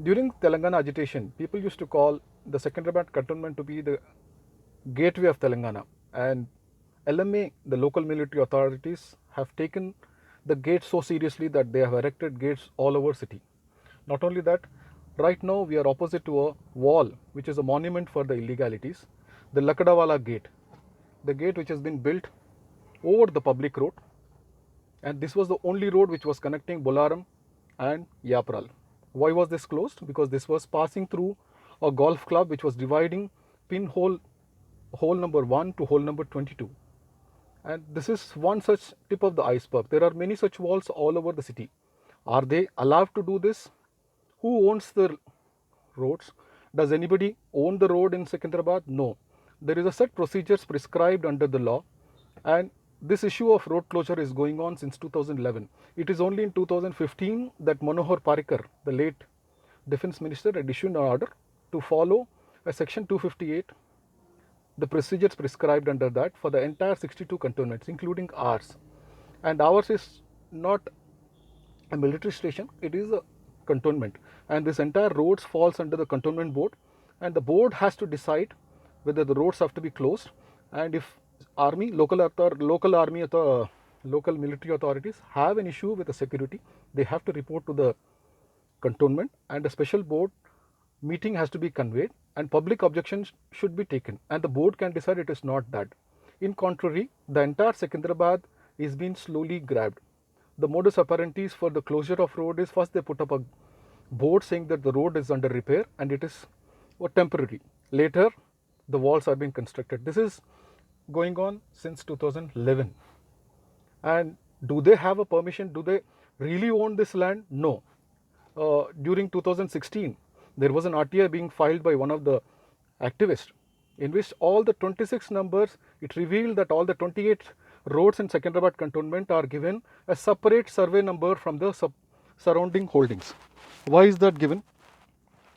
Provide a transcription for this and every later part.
During Telangana agitation, people used to call the Secunderabad cantonment to be the gateway of Telangana, and LMA, the local military authorities, have taken the gates so seriously that they have erected gates all over city. Not only that, right now we are opposite to a wall which is a monument for the illegalities, the Lakadawala gate, the gate which has been built over the public road, and this was the only road which was connecting Bolaram and Yapral. Why was this closed? Because this was passing through a golf club which was dividing hole number 1 to hole number 22. And this is one such tip of the iceberg. There are many such walls all over the city. Are they allowed to do this? Who owns the roads? Does anybody own the road in Secunderabad? No. There is a set procedures prescribed under the law, and this issue of road closure is going on since 2011. It is only in 2015 that Manohar Parrikar, the late defense minister, had issued an order to follow a section 258, the procedures prescribed under that for the entire 62 cantonments, including ours. And ours is not a military station, it is a cantonment, and this entire roads falls under the cantonment board, and the board has to decide whether the roads have to be closed, and if army, local military authorities have an issue with the security, they have to report to the cantonment, and a special board meeting has to be conveyed, and public objections should be taken, and the board can decide it is not that. In contrary, the entire Secunderabad is being slowly grabbed. The modus operandi for the closure of road is, first they put up a board saying that the road is under repair and it is temporary. Later, the walls are being constructed. This is going on since 2011. And do they have a permission? Do they really own this land? No. During 2016, there was an RTI being filed by one of the activists, in which all the 26 numbers, it revealed that all the 28 roads in Secunderabad cantonment are given a separate survey number from the surrounding holdings. Why is that given?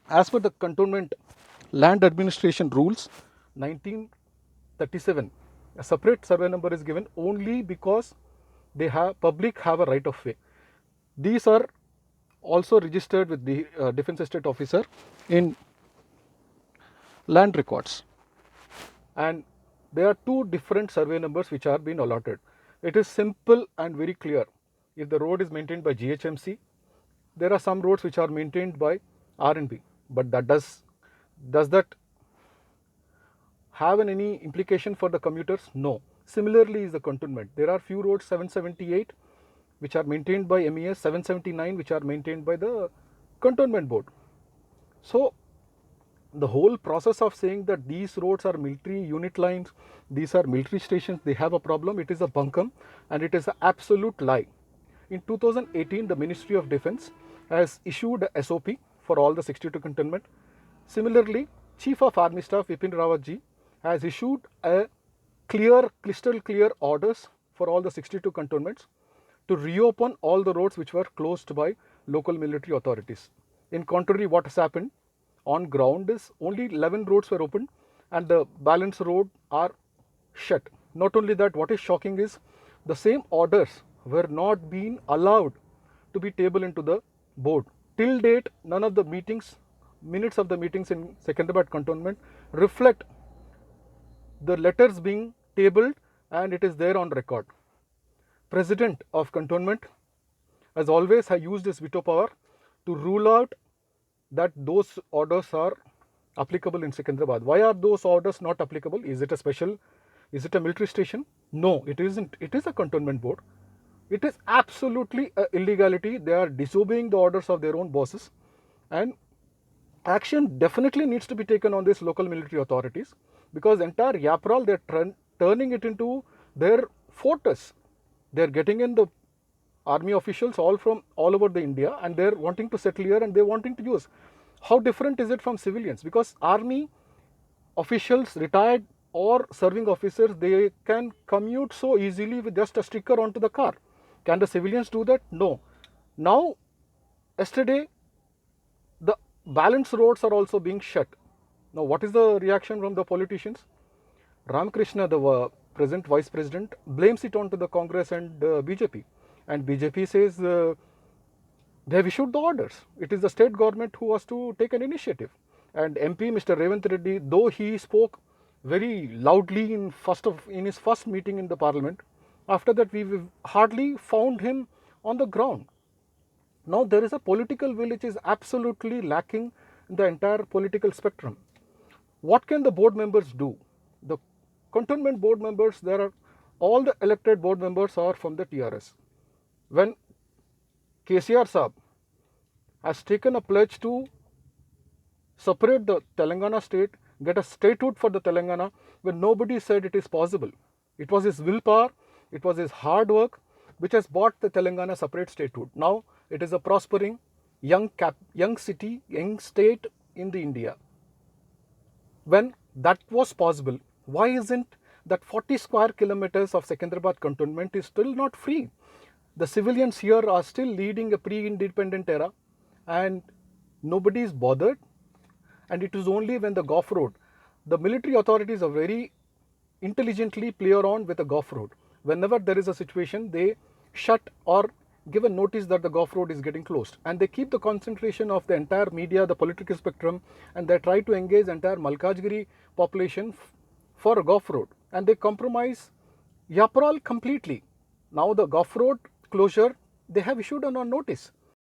As per the cantonment land administration rules 1937, a separate survey number is given only because they have public have a right of way. These are also registered with the defense estate officer in land records, and there are two different survey numbers which are being allotted. It is simple and very clear. If the road is maintained by GHMC, there are some roads which are maintained by R&B, but that does that have any implication for the commuters? No. Similarly is the cantonment. There are few roads 778 which are maintained by MES, 779 which are maintained by the cantonment board. So the whole process of saying that these roads are military unit lines, these are military stations, they have a problem, it is a bunkum and it is an absolute lie. In 2018, the Ministry of Defence has issued a SOP for all the 62 cantonment. Similarly, Chief of Army Staff Bipin Rawat ji has issued a crystal clear orders for all the 62 cantonments to reopen all the roads which were closed by local military authorities. In contrary, what has happened on ground is only 11 roads were opened and the balance road are shut. Not only that, what is shocking is the same orders were not being allowed to be tabled into the board. Till date, none of the minutes of the meetings in Secunderabad cantonment reflect the letters being tabled, and it is there on record. President of cantonment as always has used his veto power to rule out that those orders are applicable in Secunderabad. Why are those orders not applicable? Is it a military station? No, it isn't. It is a cantonment board. It is absolutely a illegality. They are disobeying the orders of their own bosses, and action definitely needs to be taken on these local military authorities, because entire Yapral, they are turning it into their fortress. They are getting in the army officials all over the India, and they are wanting to settle here and they are wanting to use. How different is it from civilians? Because army officials, retired or serving officers, they can commute so easily with just a sticker onto the car. Can the civilians do that? No. Now, yesterday, the balance roads are also being shut. Now, what is the reaction from the politicians? Ramakrishna, the present vice president, blames it onto the Congress and BJP. And BJP says They have issued the orders. It is the state government who was to take an initiative. And MP Mr. Revant Reddy, though he spoke very loudly in his first meeting in the parliament, after that we hardly found him on the ground. Now there is a political will which is absolutely lacking in the entire political spectrum. What can the board members do? The cantonment board members, all the elected board members are from the TRS. When KCR Saab has taken a pledge to separate the Telangana state, get a statehood for the Telangana, when nobody said it is possible. It was his willpower, it was his hard work which has brought the Telangana separate statehood. Now it is a prospering young city, young state in the India. When that was possible, why isn't that 40 square kilometers of Secunderabad cantonment is still not free? The civilians here are still leading a pre-independent era and nobody is bothered. And it is only when the Gough Road, the military authorities are very intelligently play around with the Gough Road. Whenever there is a situation, they shut or give a notice that the Gough Road is getting closed. And they keep the concentration of the entire media, the political spectrum, and they try to engage entire Malkajgiri population for a Gough Road. And they compromise Yaparal completely. Now the Gough Road closure, they have issued a non-notice.